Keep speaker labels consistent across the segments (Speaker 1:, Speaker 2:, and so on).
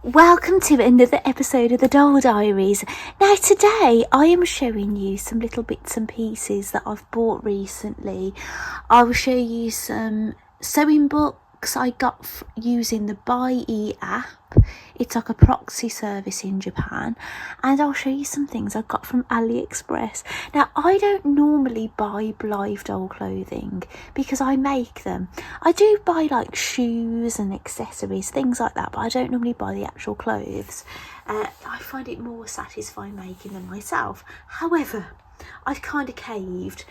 Speaker 1: Welcome to another episode of the Doll Diaries. Now today I am showing you some little bits and pieces that I've bought recently. I will show you some sewing books I got using the Blythe app. It's like a proxy service in Japan, and I'll show you some things I got from AliExpress. Now I don't normally buy Blythe doll clothing because I make them. I do buy like shoes and accessories, things like that, but I don't normally buy the actual clothes. I find it more satisfying making them myself. However, I've kind of caved.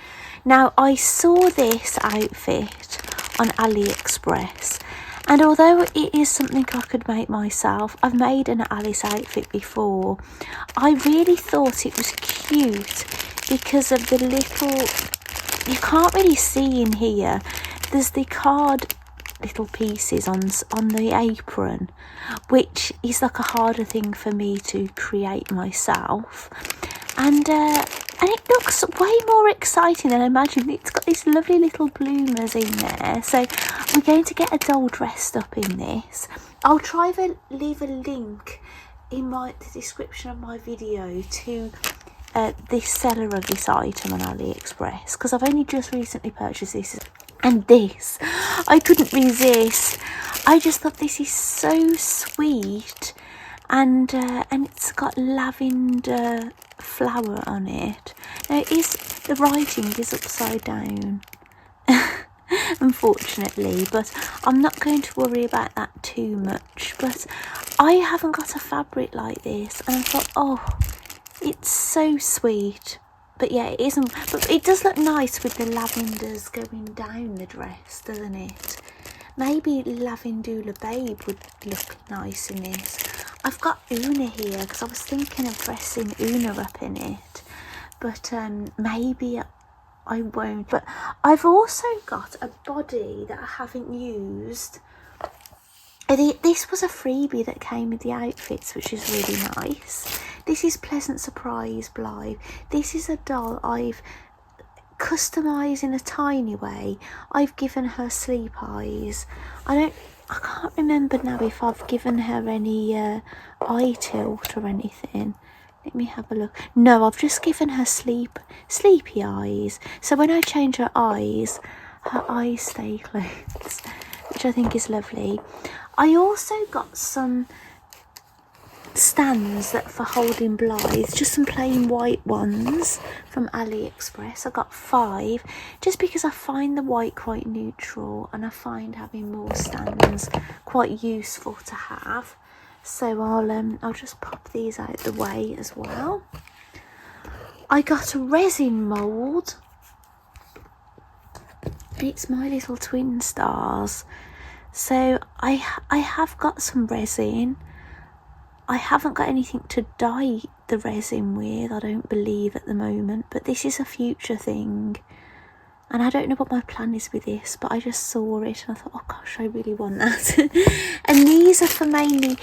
Speaker 1: Now I saw this outfit on AliExpress, and although it is something I could make myself, I've made an Alice outfit before. I really thought it was cute because of the little, you can't really see in here, there's the card little pieces on the apron, which is like a harder thing for me to create myself. And it looks way more exciting than I imagined. It's got these lovely little bloomers in there. So we're going to get a doll dressed up in this. I'll try to leave a link in the description of my video to this seller of this item on AliExpress, because I've only just recently purchased this. And this, I couldn't resist. I just thought this is so sweet, and it's got lavender flower on it. Now the writing is upside down unfortunately, but I'm not going to worry about that too much. But I haven't got a fabric like this, and I thought, oh, it's so sweet. But yeah, it isn't, but it does look nice with the lavenders going down the dress, doesn't it? Maybe Lavendula Babe would look nice in this. I've got Una here because I was thinking of dressing Una up in it, but maybe I won't. But I've also got a body that I haven't used. This was a freebie that came with the outfits, which is really nice. This is Pleasant Surprise Blythe. This is a doll I've customised in a tiny way. I've given her sleep eyes. I can't remember now if I've given her any eye tilt or anything. Let me have a look. No, I've just given her sleepy eyes. So when I change her eyes stay closed, which I think is lovely. I also got some stands that for holding Blythe, just some plain white ones from AliExpress. I got 5 just because I find the white quite neutral, and I find having more stands quite useful to have. So I'll just pop these out the way as well. I got a resin mould. It's my little twin stars. So I have got some resin. I haven't got anything to dye the resin with, I don't believe, at the moment, but this is a future thing. And I don't know what my plan is with this, but I just saw it and I thought, oh gosh, I really want that. And these are for mainly,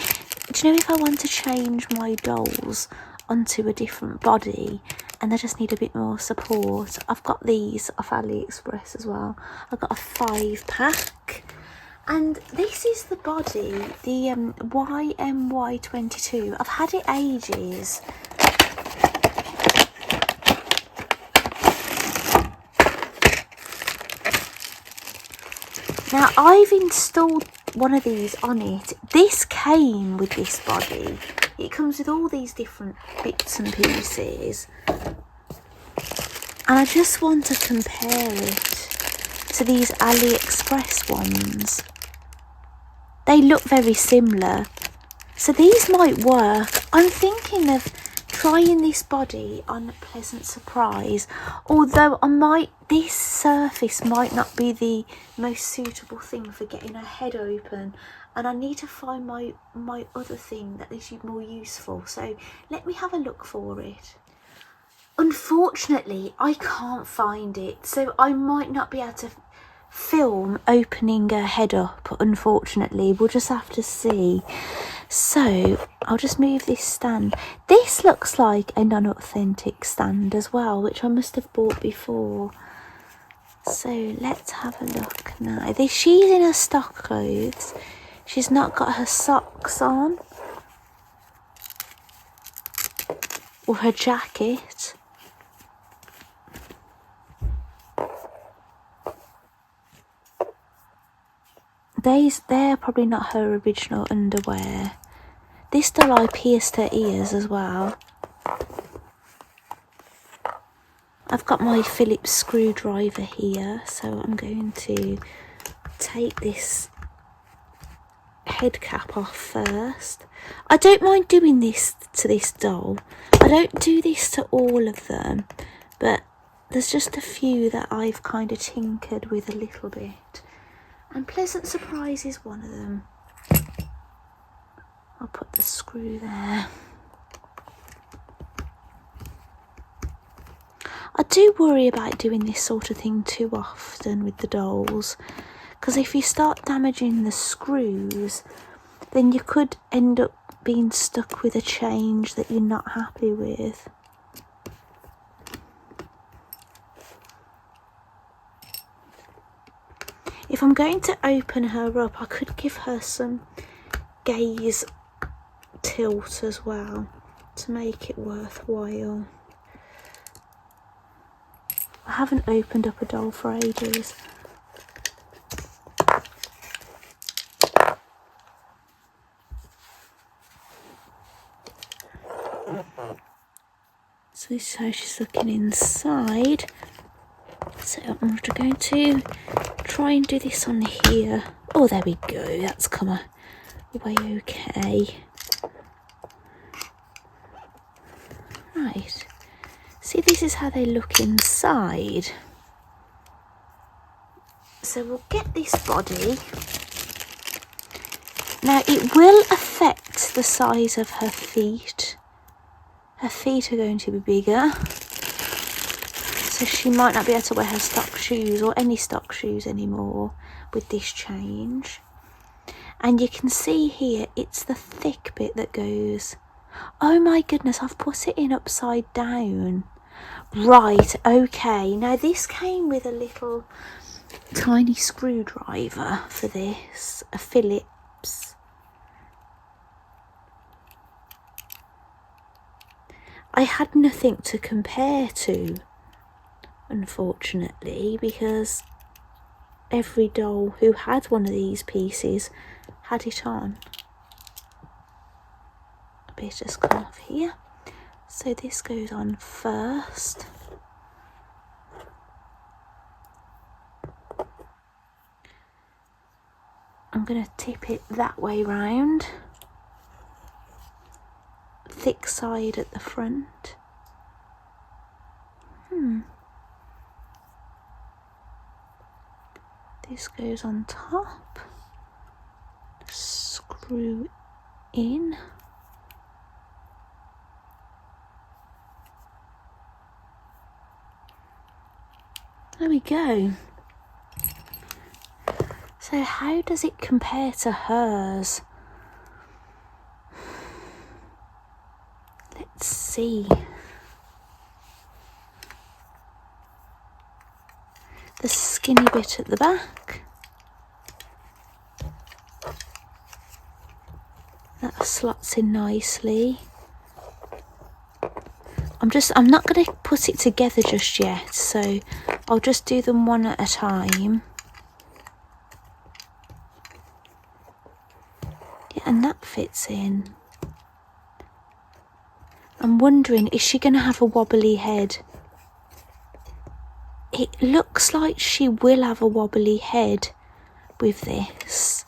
Speaker 1: do you know, if I want to change my dolls onto a different body and I just need a bit more support, I've got these off AliExpress as well. I've got a 5-pack. And this is the body, the YMY22. I've had it ages. Now I've installed one of these on it. This came with this body. It comes with all these different bits and pieces. And I just want to compare it to these AliExpress ones. They look very similar, so these might work. I'm thinking of trying this body on Pleasant Surprise, although this surface might not be the most suitable thing for getting her head open, and I need to find my other thing that is more useful. So let me have a look for it. Unfortunately, I can't find it, so I might not be able to film opening her head up, unfortunately. We'll just have to see. So I'll just move this stand. This looks like a non-authentic stand as well, which I must have bought before. So let's have a look now. She's in her stock clothes. She's not got her socks on. or her jacket. They're probably not her original underwear. This doll, I pierced her ears as well. I've got my Phillips screwdriver here, so I'm going to take this head cap off first. I don't mind doing this to this doll. I don't do this to all of them, but there's just a few that I've kind of tinkered with a little bit. And Pleasant Surprise is one of them. I'll put the screw there. I do worry about doing this sort of thing too often with the dolls, because if you start damaging the screws, then you could end up being stuck with a change that you're not happy with. If I'm going to open her up, I could give her some gaze tilt as well to make it worthwhile. I haven't opened up a doll for ages. So this is how she's looking inside. So I'm going to try and do this on here. Oh, there we go. That's come away okay. Right. See, this is how they look inside. So we'll get this body. Now it will affect the size of her feet. Her feet are going to be bigger. So she might not be able to wear her stock shoes or any stock shoes anymore with this change. And you can see here, it's the thick bit that goes. Oh my goodness, I've put it in upside down. Right, okay. Now this came with a little tiny screwdriver for this, a Phillips. I had nothing to compare to, unfortunately, because every doll who had one of these pieces had it on. A bit just come off here. So this goes on first. I'm going to tip it that way round. Thick side at the front. This goes on top. Screw in. There we go. So how does it compare to hers? Let's see. The skinny bit at the back. That slots in nicely. I'm not going to put it together just yet, so I'll just do them one at a time. Yeah, and that fits in. I'm wondering, is she going to have a wobbly head? It looks like she will have a wobbly head with this,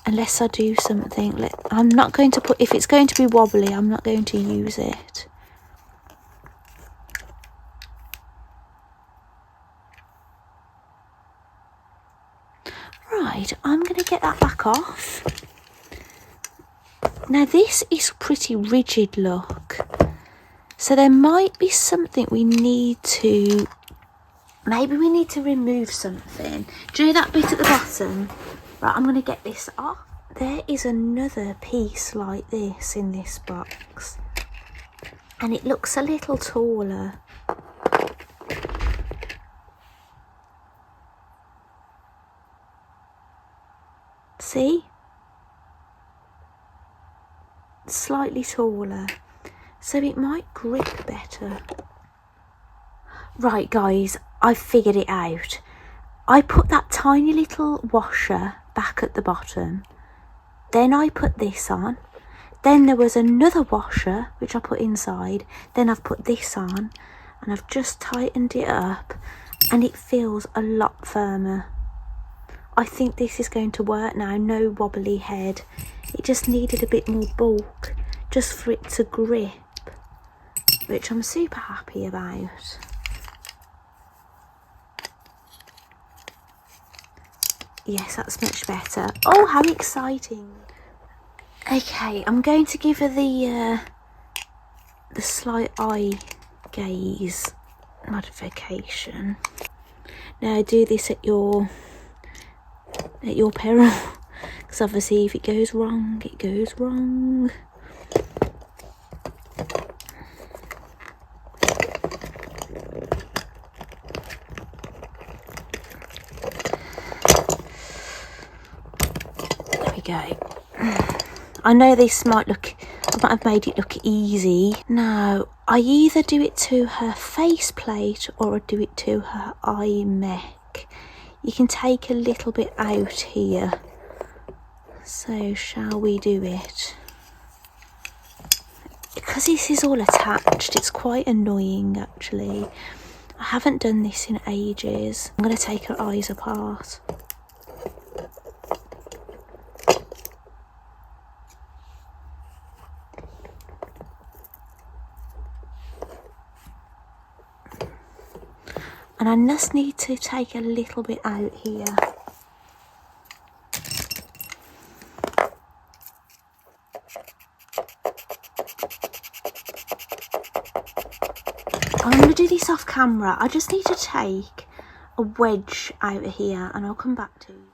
Speaker 1: unless I do something. I'm not going to put, if it's going to be wobbly, I'm not going to use it. Right, I'm going to get that back off. Now this is pretty rigid look, so there might be something we need to, maybe we need to remove something. Do you know that bit at the bottom? Right, I'm going to get this off. There is another piece like this in this box, and it looks a little taller. See? Slightly taller. so it might grip better. Right guys, I've figured it out. I put that tiny little washer back at the bottom, then I put this on, then there was another washer which I put inside, then I've put this on, and I've just tightened it up and it feels a lot firmer. I think this is going to work now. No wobbly head. It just needed a bit more bulk just for it to grip, which I'm super happy about. Yes, that's much better. Oh, how exciting. Okay, I'm going to give her the slight eye gaze modification. Now do this at your peril, because obviously if it goes wrong, it goes wrong. There we go. I know this might have made it look easy. Now, I either do it to her faceplate or I do it to her eye mech. You can take a little bit out here. So, shall we do it? Because this is all attached, it's quite annoying actually. I haven't done this in ages. I'm going to take her eyes apart. And I just need to take a little bit out here. I'm going to do this off camera. I just need to take a wedge out of here and I'll come back to you.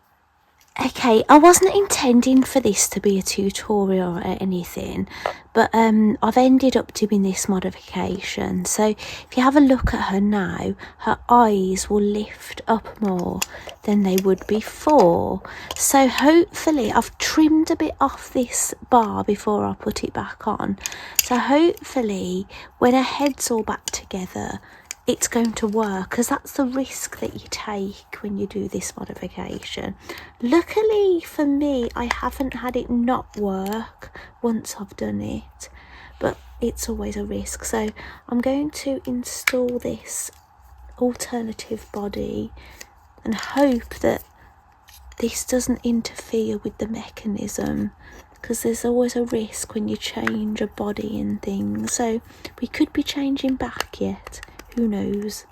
Speaker 1: Okay, I wasn't intending for this to be a tutorial or anything, but I've ended up doing this modification. So if you have a look at her now, her eyes will lift up more than they would before. So hopefully I've trimmed a bit off this bar before I put it back on. So hopefully when her head's all back together, it's going to work, because that's the risk that you take when you do this modification. Luckily for me, I haven't had it not work once I've done it, but it's always a risk. So I'm going to install this alternative body and hope that this doesn't interfere with the mechanism, because there's always a risk when you change a body and things. So we could be changing back yet. Who knows?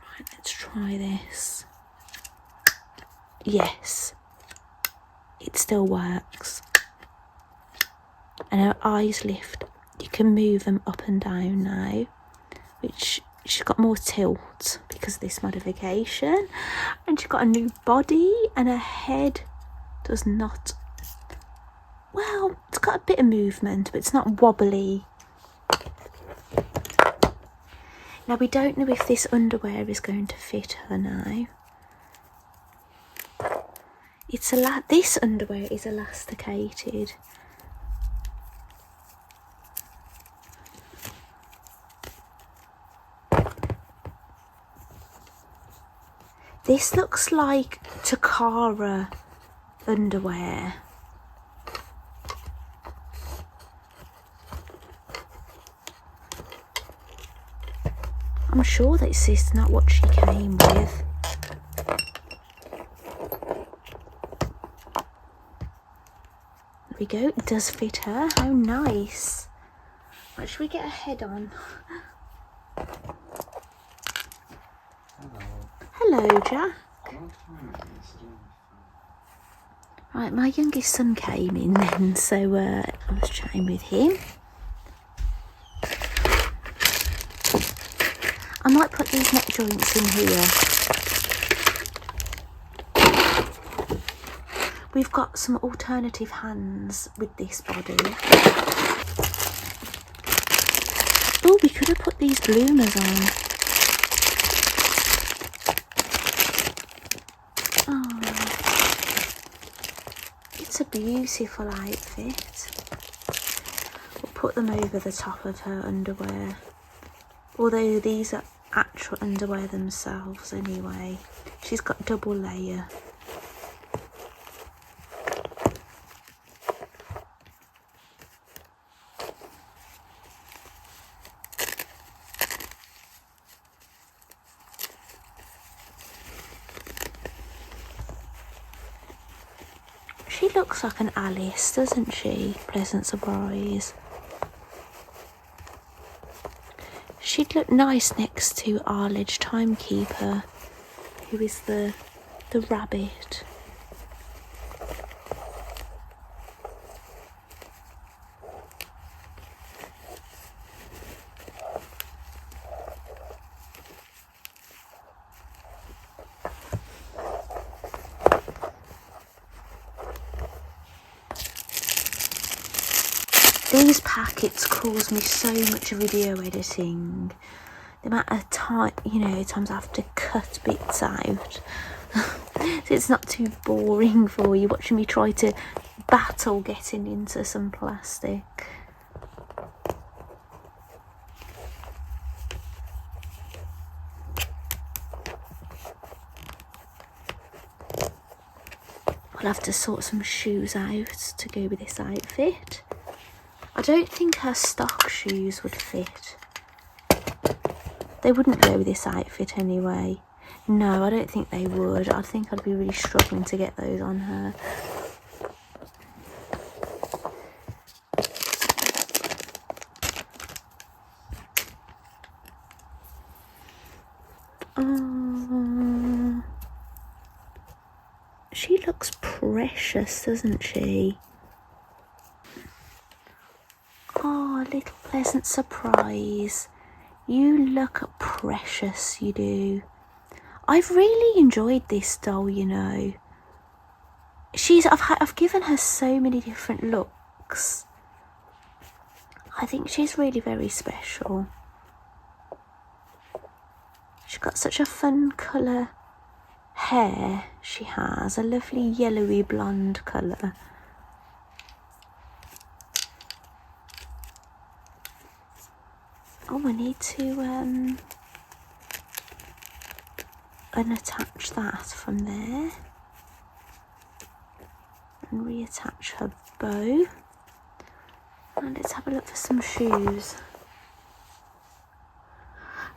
Speaker 1: Right, let's try this. Yes, it still works. And her eyes lift. You can move them up and down now, which she's got more tilt because of this modification, and she's got a new body, and her head does not, well, it's got a bit of movement, but it's not wobbly. Now we don't know if this underwear is going to fit her now. This underwear is elasticated. This looks like Takara underwear. I'm sure that this is not what she came with. There we go, it does fit her. How nice. Right, should we get her head on? Hello, Jack. Right, my youngest son came in then, so I was chatting with him. I might put these neck joints in here. We've got some alternative hands with this body. Oh, we could have put these bloomers on. Oh, it's a beautiful outfit. We'll put them over the top of her underwear. Although these are actual underwear themselves anyway. She's got double layer. She looks like an Alice, doesn't she? Pleasant surprise. She'd look nice next to our ledge timekeeper, who is the rabbit. These packets cause me so much video editing. The amount of time, you know, times I have to cut bits out. So it's not too boring for you watching me try to battle getting into some plastic. I'll have to sort some shoes out to go with this outfit. I don't think her stock shoes would fit. They wouldn't go with this outfit anyway. No, I don't think they would. I think I'd be really struggling to get those on her. She looks precious, doesn't she? Oh, a little pleasant surprise. You look precious, you do. I've really enjoyed this doll, you know. I've given her so many different looks. I think she's really very special. She's got such a fun colour hair. She has a lovely yellowy blonde colour. Oh, I need to unattach that from there and reattach her bow. And let's have a look for some shoes.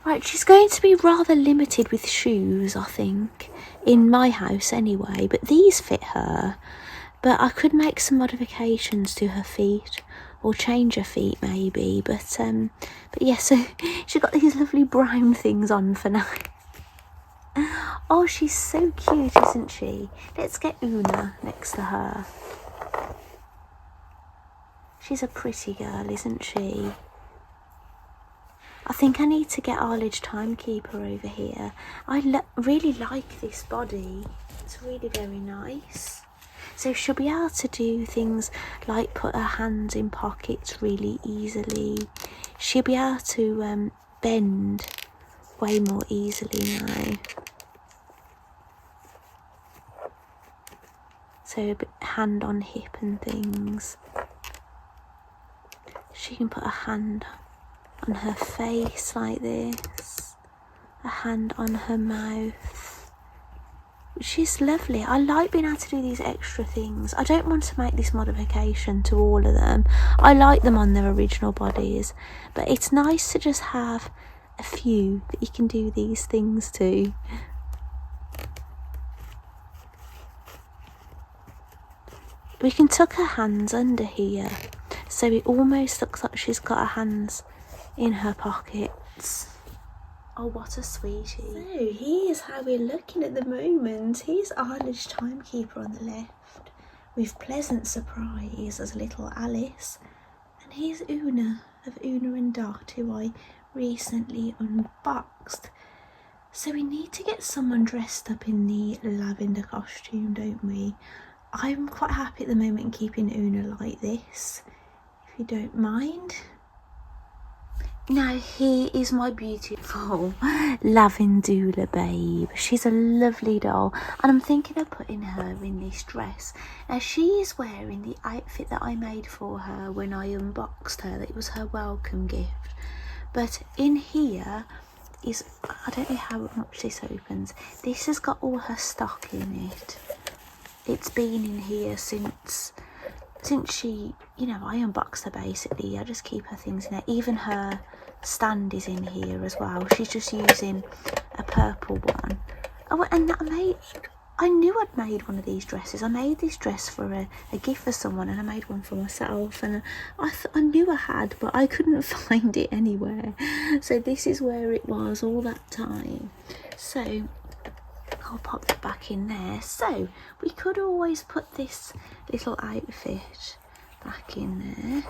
Speaker 1: Right, she's going to be rather limited with shoes, I think, in my house anyway, but these fit her. But I could make some modifications to her feet, or change her feet maybe, but yeah, so she's got these lovely brown things on for now. Oh, she's so cute, isn't she? Let's get Una next to her. She's a pretty girl, isn't she? I think I need to get our ledge timekeeper over here. I really like this body. It's really very nice. So she'll be able to do things like put her hands in pockets really easily. She'll be able to bend way more easily now. So a bit hand on hip and things. She can put a hand on her face like this, a hand on her mouth, which is lovely. I like being able to do these extra things. I don't want to make this modification to all of them. I like them on their original bodies, but it's nice to just have a few that you can do these things to. We can tuck her hands under here, so it almost looks like she's got her hands in her pockets. Oh, what a sweetie. So here's how we're looking at the moment. Here's our ledge timekeeper on the left with pleasant surprise as little Alice, and here's Una of Una and Dot, who I recently unboxed. So we need to get someone dressed up in the lavender costume, don't we? I'm quite happy at the moment in keeping Una like this, if you don't mind. Now here is my beautiful Lavendula babe. She's a lovely doll, and I'm thinking of putting her in this dress. Now she is wearing the outfit that I made for her when I unboxed her. It was her welcome gift. But in here is, I don't know how much this opens. This has got all her stock in it. It's been in here since she, you know, I unboxed her basically. I just keep her things in there. Even her stand is in here as well. She's just using a purple one. Oh, and I knew I'd made one of these dresses. I made this dress for a gift for someone, and I made one for myself, and I knew I had, but I couldn't find it anywhere. So this is where it was all that time. So I'll pop that back in there. So we could always put this little outfit back in there.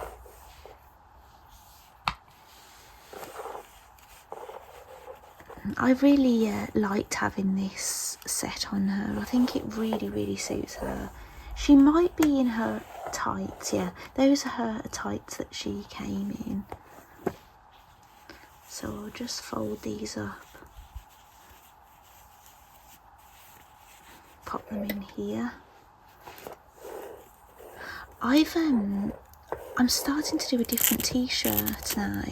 Speaker 1: I really liked having this set on her. I think it really suits her. She might be in her tights, yeah. Those are her tights that she came in. So I'll just fold these up. Pop them in here. I'm starting to do a different t-shirt now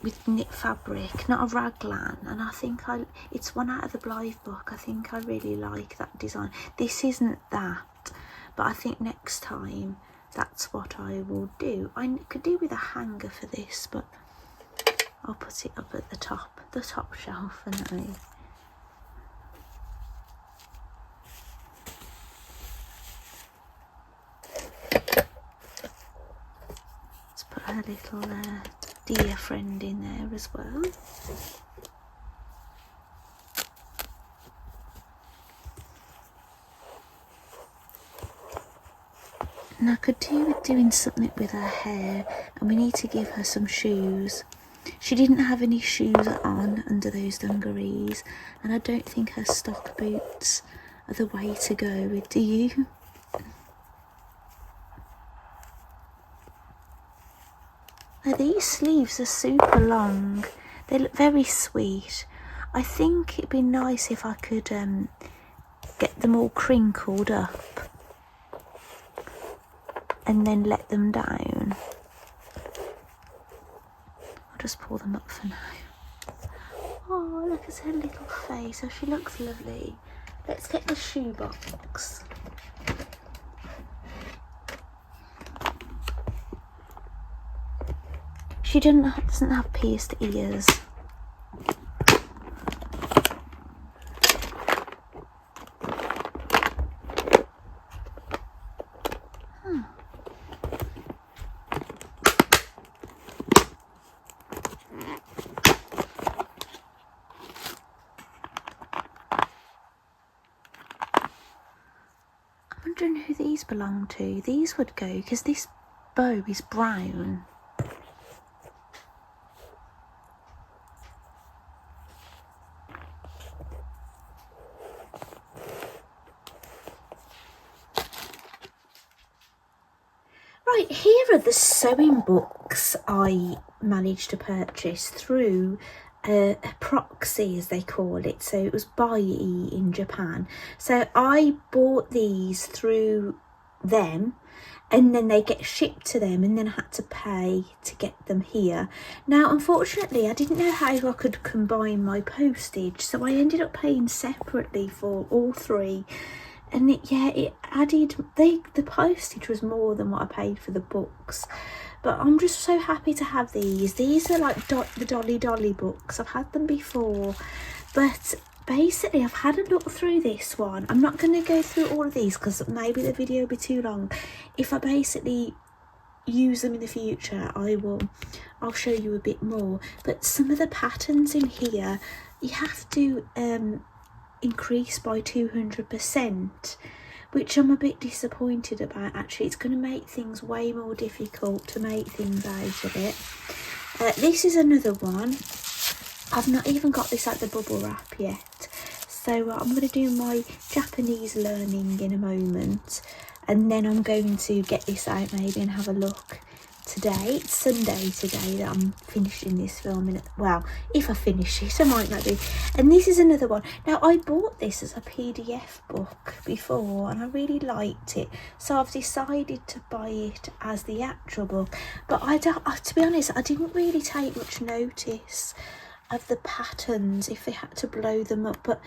Speaker 1: with knit fabric, not a raglan, and I think it's one out of the Blythe book. I think I really like that design. This isn't that, but I think next time that's what I will do. I could do with a hanger for this, but I'll put it up at the top shelf for now. Let's put her little dear friend in there as well. And I could do with doing something with her hair, and we need to give her some shoes. She didn't have any shoes on under those dungarees, and I don't think her stock boots are the way to go with, do you? Now these sleeves are super long. They look very sweet. I think it'd be nice if I could get them all crinkled up and then let them down. I'll just pull them up for now. Oh, look at her little face. Oh, she looks lovely. Let's get the shoe box. She doesn't have pierced ears. I'm wondering who these belong to. These would go, because this bow is brown. Right, here are the sewing books I managed to purchase through a proxy, as they call it. So it was Blythe in Japan. So I bought these through them, and then they get shipped to them, and then I had to pay to get them here. Now, unfortunately, I didn't know how I could combine my postage, so I ended up paying separately for all three. And it added, the postage was more than what I paid for the books. But I'm just so happy to have these. These are like the Dolly books. I've had them before. But basically, I've had a look through this one. I'm not going to go through all of these because maybe the video will be too long. If I basically use them in the future, I'll show you a bit more. But some of the patterns in here, you have to increase by 200%, which I'm a bit disappointed about. Actually, it's going to make things way more difficult to make things out of it. This is another one. I've not even got this at the bubble wrap yet, So I'm going to do my Japanese learning in a moment, and then I'm going to get this out maybe and have a look today. It's Sunday today that I'm finishing this film. Well, if I finish it, I might not do. And this is another one. Now, I bought this as a PDF book before and I really liked it, so I've decided to buy it as the actual book. But to be honest, I didn't really take much notice of the patterns if they had to blow them up, but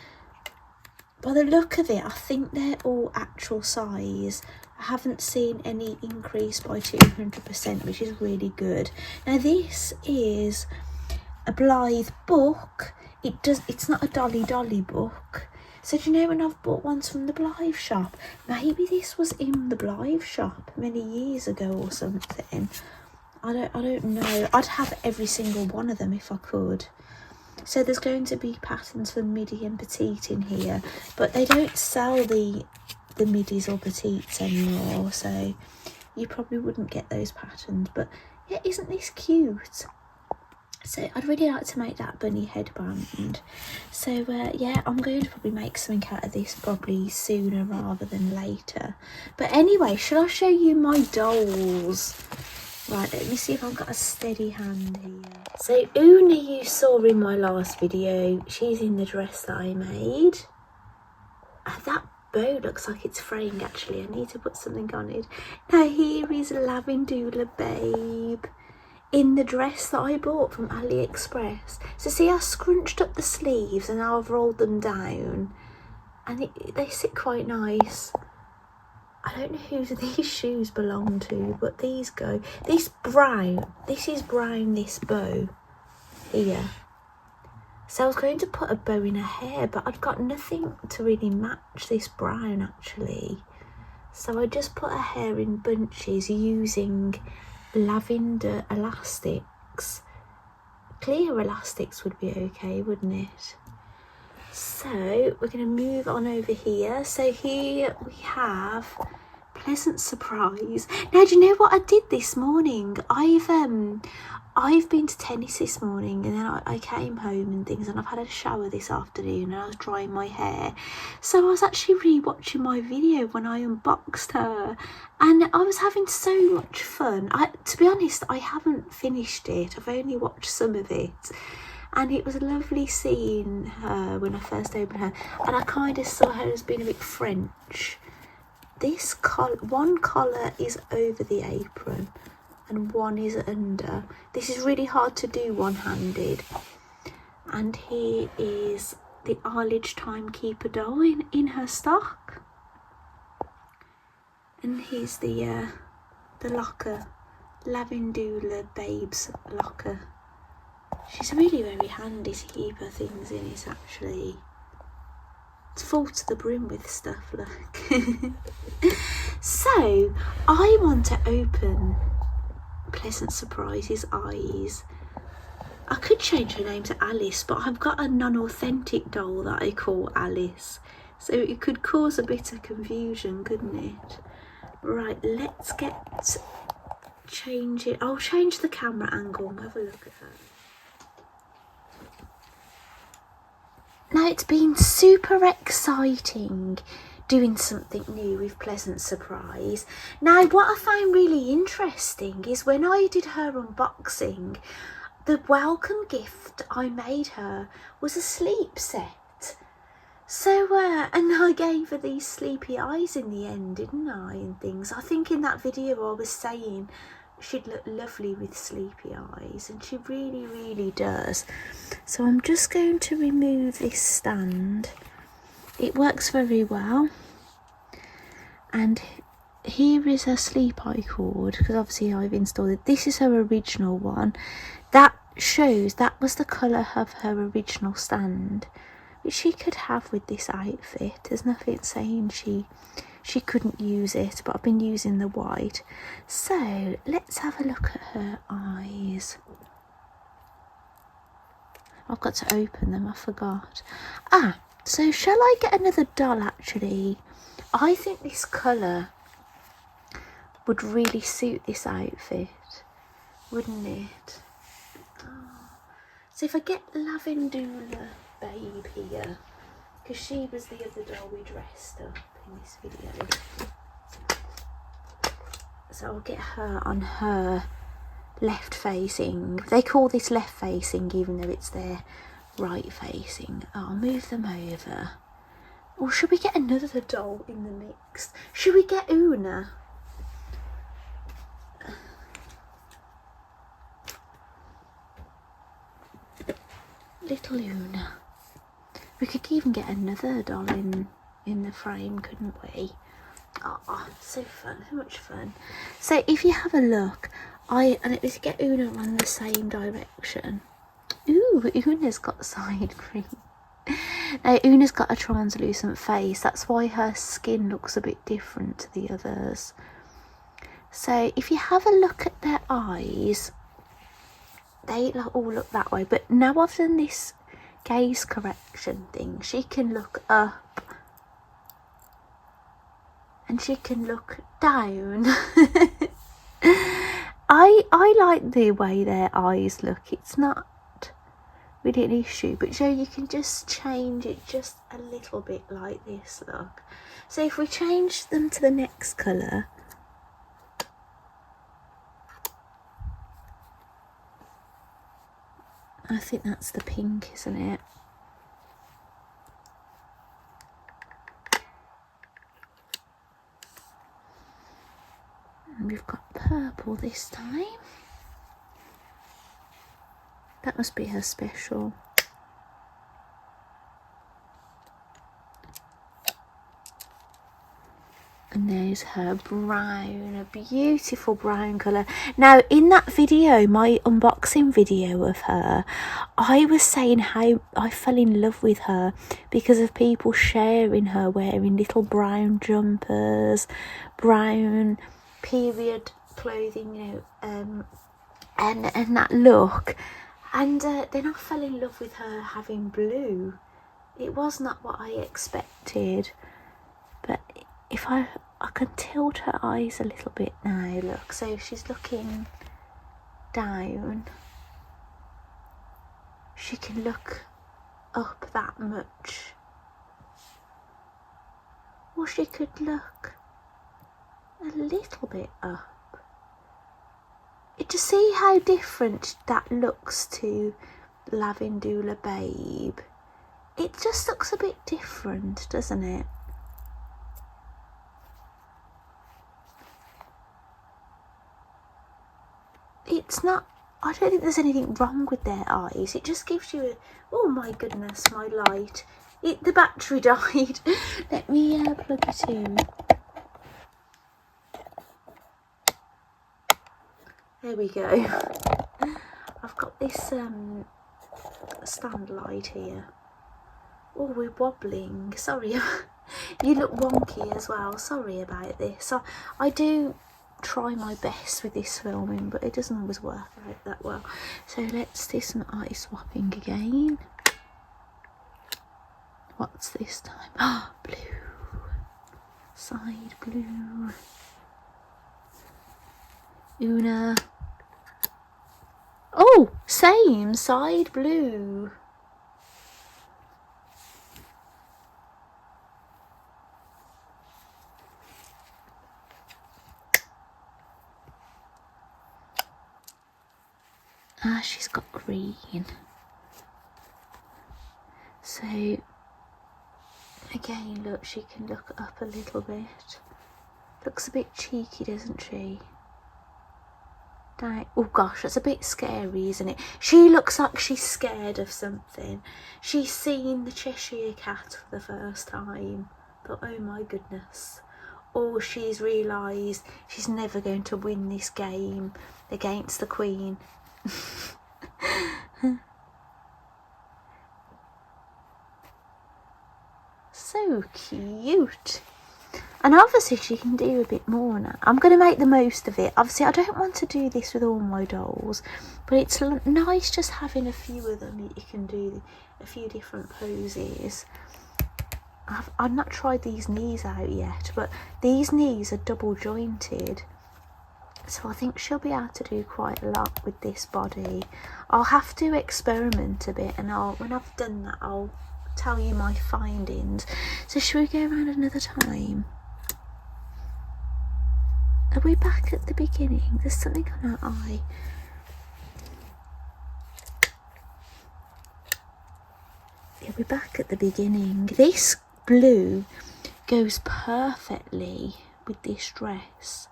Speaker 1: by the look of it, I think they're all actual size. I haven't seen any increase by 200%, which is really good. Now, this is a Blythe book. It's not a dolly book. So do you know when I've bought ones from the Blythe shop? Maybe this was in the Blythe shop many years ago or something. I don't know. I'd have every single one of them if I could. So there's going to be patterns for midi and petite in here, but they don't sell the midis or petites anymore, so you probably wouldn't get those patterns. But yeah, isn't this cute? So I'd really like to make that bunny headband. So yeah, I'm going to probably make something out of this probably sooner rather than later. But anyway, shall I show you my dolls? Right, let me see if I've got a steady hand here. So Una, you saw in my last video, she's in the dress that I made. That bow looks like it's fraying actually. I need to put something on it. Now here is Lavendula Babe in the dress that I bought from AliExpress. So see, I scrunched up the sleeves and now I've rolled them down, and they sit quite nice. I don't know who these shoes belong to, but these go. This is brown, this bow here. So I was going to put a bow in her hair, but I've got nothing to really match this brown actually. So I just put her hair in bunches using lavender elastics. Clear elastics would be okay, wouldn't it? So we're going to move on over here. So here we have Pleasant Surprise. Now, do you know what I did this morning? I've been to tennis this morning, and then I came home and things, and I've had a shower this afternoon and I was drying my hair. So I was actually re-watching my video when I unboxed her, and I was having so much fun. To be honest, I haven't finished it. I've only watched some of it. And it was lovely seeing her when I first opened her, and I kind of saw her as being a bit French. This one collar is over the apron and one is under. This is really hard to do one-handed. And here is the Arledge Timekeeper doll in her stock. And here's the locker, Lavendula Babe's locker. She's really very handy to keep her things in it actually. It's full to the brim with stuff, look. So, I want to open Pleasant Surprise's eyes. I could change her name to Alice, but I've got a non-authentic doll that I call Alice. So it could cause a bit of confusion, couldn't it? Right, let's change it. I'll change the camera angle and have a look at her. Now, it's been super exciting doing something new with Pleasant Surprise. Now, what I found really interesting is when I did her unboxing, the welcome gift I made her was a sleep set. So, and I gave her these sleepy eyes in the end, didn't I, and things. I think in that video I was saying she'd look lovely with sleepy eyes, and she really, really does. So I'm just going to remove this stand. It works very well. And here is her sleep eye cord, because obviously I've installed it. This is her original one. That shows that was the colour of her original stand, which she could have with this outfit. There's nothing saying she couldn't use it, but I've been using the white. So let's have a look at her eyes. I've got to open them, I forgot. So shall I get another doll actually? I think this colour would really suit this outfit, wouldn't it? So if I get Lavendula Babe here, because she was the other doll we dressed up in this video. So I'll get her on her left facing. They call this left facing even though it's their right facing. I'll move them over. Or should we get another doll in the mix? Should we get Una? Little Una. We could even get another doll in the frame, couldn't we? Oh, so fun, so much fun. So if you have a look, and let's get Una on the same direction. Ooh, Una's got side cream. Now Una's got a translucent face, that's why her skin looks a bit different to the others. So if you have a look at their eyes, they all look that way, but now I've done this gaze correction thing, she can look up and she can look down. I like the way their eyes look. It's not really an issue, but Joe, you can just change it just a little bit like this, look. So if we change them to the next colour, I think that's the pink, isn't it? And we've got purple this time. That must be her special. And there's her brown, a beautiful brown colour. Now in that video, my unboxing video of her, I was saying how I fell in love with her because of people sharing her wearing little brown jumpers, brown period clothing, you know, and that look. And then I fell in love with her having blue. It was not what I expected, but if I can tilt her eyes a little bit now, look. So if she's looking down, she can look up that much. Or she could look a little bit up. To see how different that looks to Lavendula Babe. It just looks a bit different, doesn't it? It's not, I don't think there's anything wrong with their eyes. It just gives you a, oh my goodness, my light. The battery died. Let me plug it in. There we go. I've got this stand light here. Oh, we're wobbling. Sorry. You look wonky as well. Sorry about this. I do try my best with this filming, but it doesn't always work out that well. So let's do some eye swapping again. What's this time? Ah, blue. Side blue. Una. Oh, same, side blue. Ah, she's got green. So, again, look, she can look up a little bit. Looks a bit cheeky, doesn't she? Oh gosh, that's a bit scary, isn't it? She looks like she's scared of something. She's seen the Cheshire Cat for the first time. But oh my goodness. Or she's realised she's never going to win this game against the Queen. So cute. And obviously she can do a bit more now. I'm going to make the most of it. Obviously I don't want to do this with all my dolls, but it's nice just having a few of them. You can do a few different poses. I've not tried these knees out yet, but these knees are double jointed. So I think she'll be able to do quite a lot with this body. I'll have to experiment a bit, and when I've done that, I'll tell you my findings. So should we go around another time? Are we back at the beginning? There's something on her eye. Yeah, we're back at the beginning. This blue goes perfectly with this dress.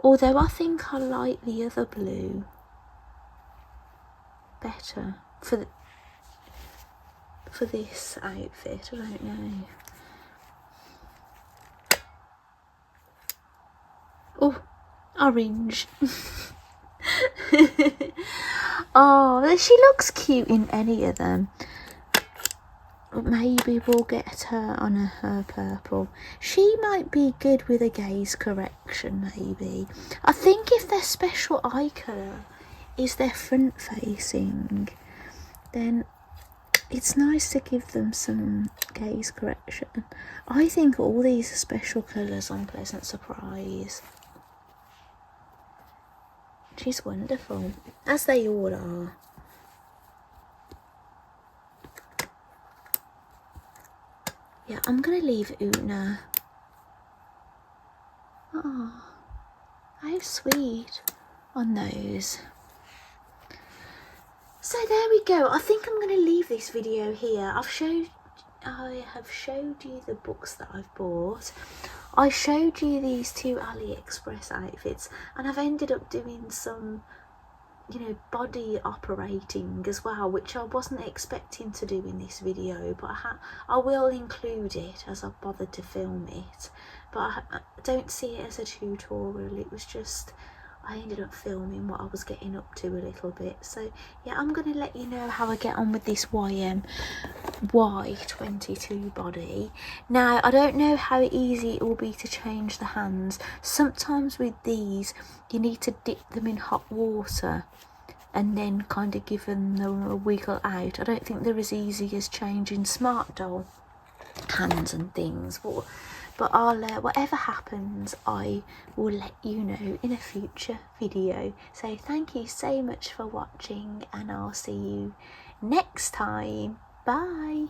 Speaker 1: Although I think I like the other blue better for this outfit. I don't know. Oh, orange. Oh, she looks cute in any of them. Maybe we'll get her on her purple. She might be good with a gaze correction, maybe. I think if their special eye colour is their front facing, then it's nice to give them some gaze correction. I think all these are special colours on Pleasant Surprise. She's wonderful, as they all are. Yeah, I'm going to leave Una. Oh, how sweet on those. So there we go. I think I'm going to leave this video here. I have showed you the books that I've bought. I showed you these 2 AliExpress outfits, and I've ended up doing some, you know, body operating as well, which I wasn't expecting to do in this video, but I will include it as I've bothered to film it. But I don't see it as a tutorial. It was just, I ended up filming what I was getting up to a little bit. So yeah, I'm going to let you know how I get on with this Y22 body. Now, I don't know how easy it will be to change the hands. Sometimes with these, you need to dip them in hot water and then kind of give them a wiggle out. I don't think they're as easy as changing Smart Doll hands and things. But I'll, whatever happens, I will let you know in a future video. So thank you so much for watching, and I'll see you next time. Bye.